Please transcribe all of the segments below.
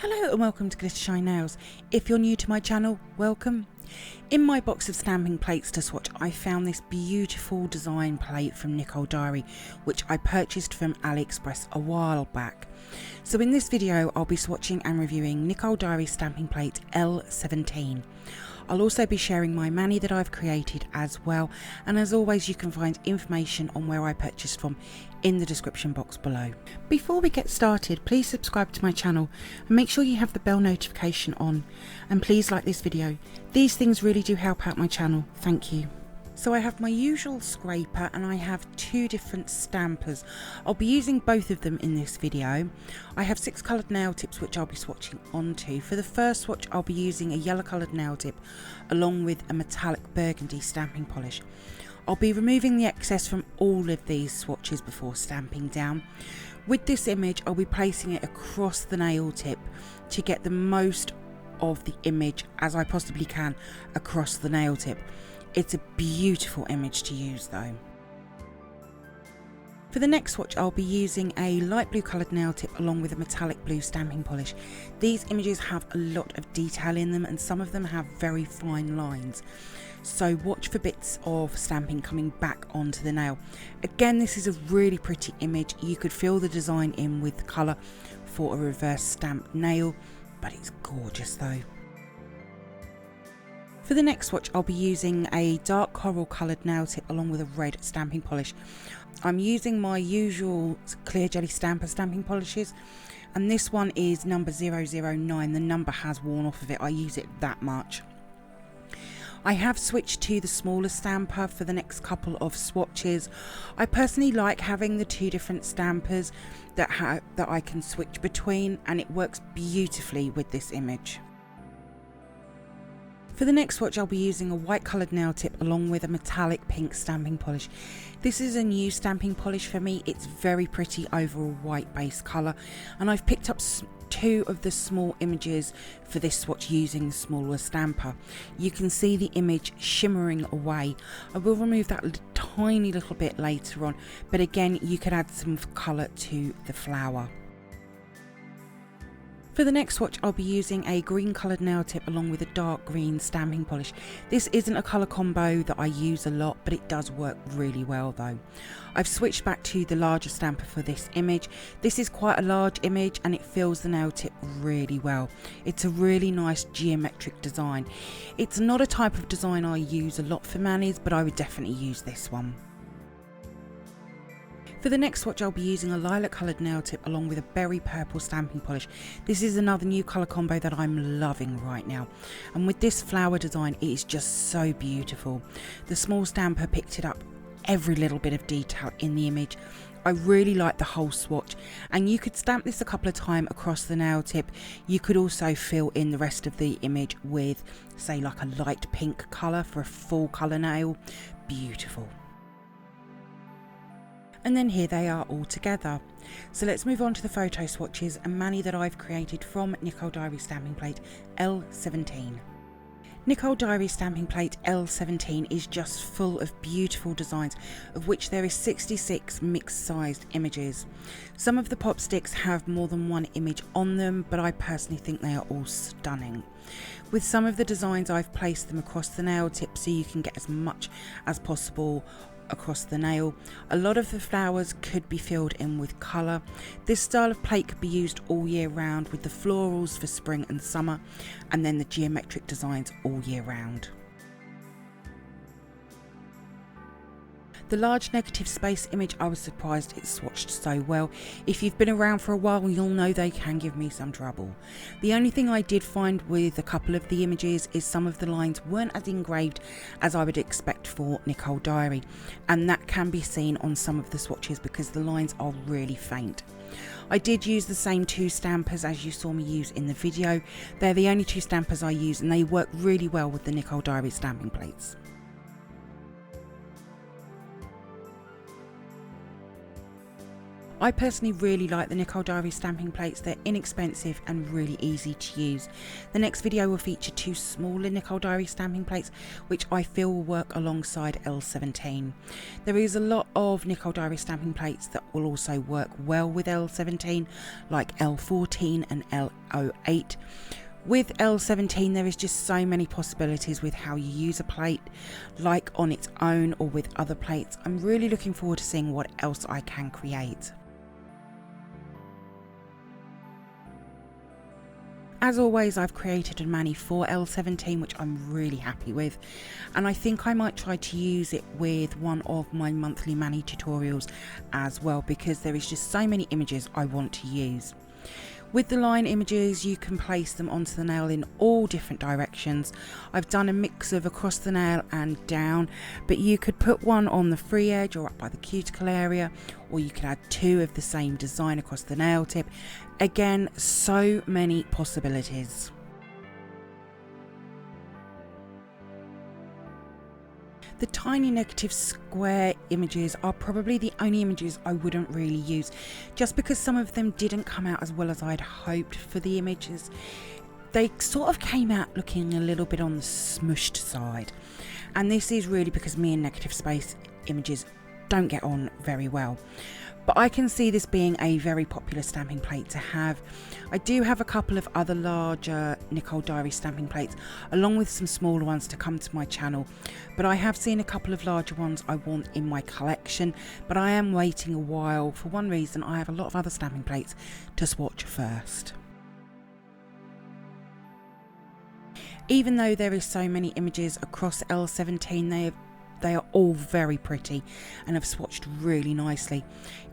Hello and welcome to glittershinenails. If you're new to my channel, welcome. In my box of stamping plates to swatch, I found this beautiful design plate from Nicole Diary, which I purchased from AliExpress a while back. So in this video, I'll be swatching and reviewing Nicole Diary stamping plate L17. I'll also be sharing my mani that I've created as well, and as always you can find information on where I purchased from in the description box below. Before we get started, please subscribe to my channel and make sure you have the bell notification on, and please like this video. These things really do help out my channel, thank you. So I have my usual scraper and I have two different stampers. I'll be using both of them in this video. I have 6 coloured nail tips which I'll be swatching onto. For the first swatch I'll be using a yellow coloured nail tip along with a metallic burgundy stamping polish. I'll be removing the excess from all of these swatches before stamping down. With this image I'll be placing it across the nail tip to get the most of the image as I possibly can across the nail tip. It's a beautiful image to use though. For the next swatch I'll be using a light blue coloured nail tip along with a metallic blue stamping polish. These images have a lot of detail in them and some of them have very fine lines. So watch for bits of stamping coming back onto the nail. Again, this is a really pretty image. You could fill the design in with colour for a reverse stamped nail, but it's gorgeous though. For the next swatch I'll be using a dark coral coloured nail tip along with a red stamping polish. I'm using my usual clear jelly stamper stamping polishes, and this one is number 009. The number has worn off of it, I use it that much. I have switched to the smaller stamper for the next couple of swatches. I personally like having the two different stampers that I can switch between, and it works beautifully with this image. For the next swatch I'll be using a white coloured nail tip along with a metallic pink stamping polish. This is a new stamping polish for me. It's very pretty over a white base colour, and I've picked up two of the small images for this swatch using the smaller stamper. You can see the image shimmering away. I will remove that tiny little bit later on, but again you could add some colour to the flower. For the next swatch I'll be using a green coloured nail tip along with a dark green stamping polish. This isn't a colour combo that I use a lot, but it does work really well though. I've switched back to the larger stamper for this image. This is quite a large image and it fills the nail tip really well. It's a really nice geometric design. It's not a type of design I use a lot for manis, but I would definitely use this one. For the next swatch I'll be using a lilac coloured nail tip along with a berry purple stamping polish. This is another new colour combo that I'm loving right now, and with this flower design it is just so beautiful. The small stamper picked it up every little bit of detail in the image. I really like the whole swatch, and you could stamp this a couple of times across the nail tip. You could also fill in the rest of the image with say like a light pink colour for a full colour nail. Beautiful. And then here they are all together. So let's move on to the photo swatches and mani that I've created from Nicole Diary stamping plate L17. Nicole Diary stamping plate L17 is just full of beautiful designs, of which there is 66 mixed sized images. Some of the pop sticks have more than one image on them, but I personally think they are all stunning. With some of the designs I've placed them across the nail tip so you can get as much as possible across the nail. A lot of the flowers could be filled in with colour. This style of plate could be used all year round, with the florals for spring and summer, and then the geometric designs all year round. The large negative space image, I was surprised it swatched so well. If you've been around for a while, you'll know they can give me some trouble. The only thing I did find with a couple of the images is some of the lines weren't as engraved as I would expect for Nicole Diary, and that can be seen on some of the swatches because the lines are really faint. I did use the same two stampers as you saw me use in the video. They're the only two stampers I use, and they work really well with the Nicole Diary stamping plates. I personally really like the Nicole Diary stamping plates. They're inexpensive and really easy to use. The next video will feature 2 smaller Nicole Diary stamping plates which I feel will work alongside L17. There is a lot of Nicole Diary stamping plates that will also work well with L17, like L14 and L08. With L17 there is just so many possibilities with how you use a plate, like on its own or with other plates. I'm really looking forward to seeing what else I can create. As always, I've created a mani for L17 which I'm really happy with, and I think I might try to use it with one of my monthly mani tutorials as well, because there is just so many images I want to use. With the line images you can place them onto the nail in all different directions. I've done a mix of across the nail and down, but you could put one on the free edge or up by the cuticle area, or you could add 2 of the same design across the nail tip. Again, so many possibilities. The tiny negative square images are probably the only images I wouldn't really use, just because some of them didn't come out as well as I'd hoped for the images. They sort of came out looking a little bit on the smushed side, and this is really because me and negative space images don't get on very well. But I can see this being a very popular stamping plate to have. I do have a couple of other larger Nicole Diary stamping plates, along with some smaller ones to come to my channel, but I have seen a couple of larger ones I want in my collection, but I am waiting a while. For one reason, I have a lot of other stamping plates to swatch first. Even though there is so many images across L17, they are all very pretty and have swatched really nicely.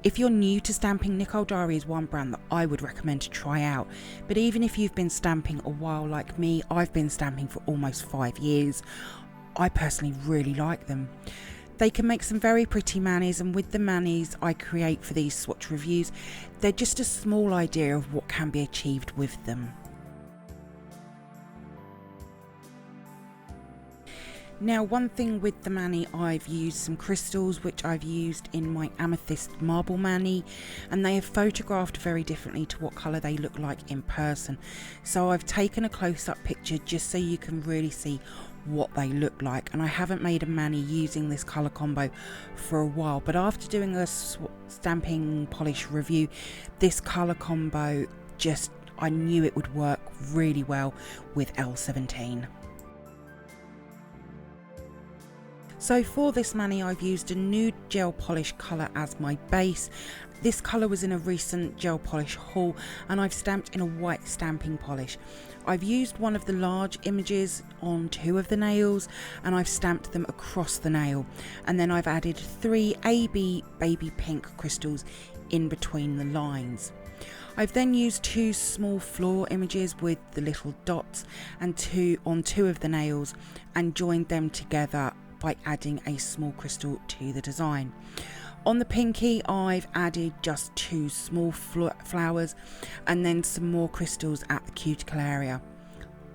If you're new to stamping, Nicole Diary is one brand that I would recommend to try out. But even if you've been stamping a while like me, I've been stamping for almost 5 years, I personally really like them. They can make some very pretty manis, and with the manis I create for these swatch reviews, they're just a small idea of what can be achieved with them. Now, one thing with the mani, I've used some crystals which I've used in my amethyst marble mani, and they have photographed very differently to what colour they look like in person. So I've taken a close-up picture just so you can really see what they look like, and I haven't made a mani using this colour combo for a while, but after doing a stamping polish review, this colour combo I knew it would work really well with L17. So for this mani I've used a nude gel polish colour as my base. This colour was in a recent gel polish haul, and I've stamped in a white stamping polish. I've used one of the large images on 2 of the nails, and I've stamped them across the nail, and then I've added 3 AB baby pink crystals in between the lines. I've then used 2 small floor images with the little dots and 2 on 2 of the nails, and joined them together by adding a small crystal to the design. On the pinky I've added just 2 small flowers and then some more crystals at the cuticle area.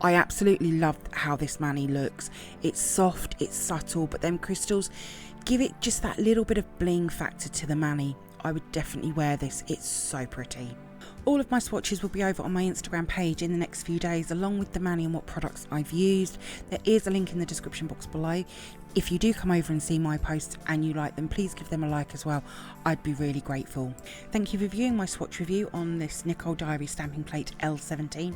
I absolutely love how this mani looks. It's soft, it's subtle, but them crystals give it just that little bit of bling factor to the mani. I would definitely wear this, it's so pretty. All of my swatches will be over on my Instagram page in the next few days, along with the mani and what products I've used. There is a link in the description box below. If you do come over and see my posts and you like them, please give them a like as well. I'd be really grateful. Thank you for viewing my swatch review on this Nicole Diary stamping plate L17.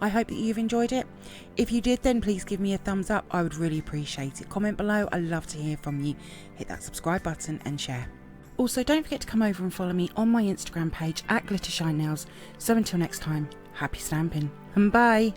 I hope that you've enjoyed it. If you did, then please give me a thumbs up. I would really appreciate it. Comment below. I love to hear from you. Hit that subscribe button and share. Also, don't forget to come over and follow me on my Instagram page at glittershinenails. So until next time, happy stamping and bye!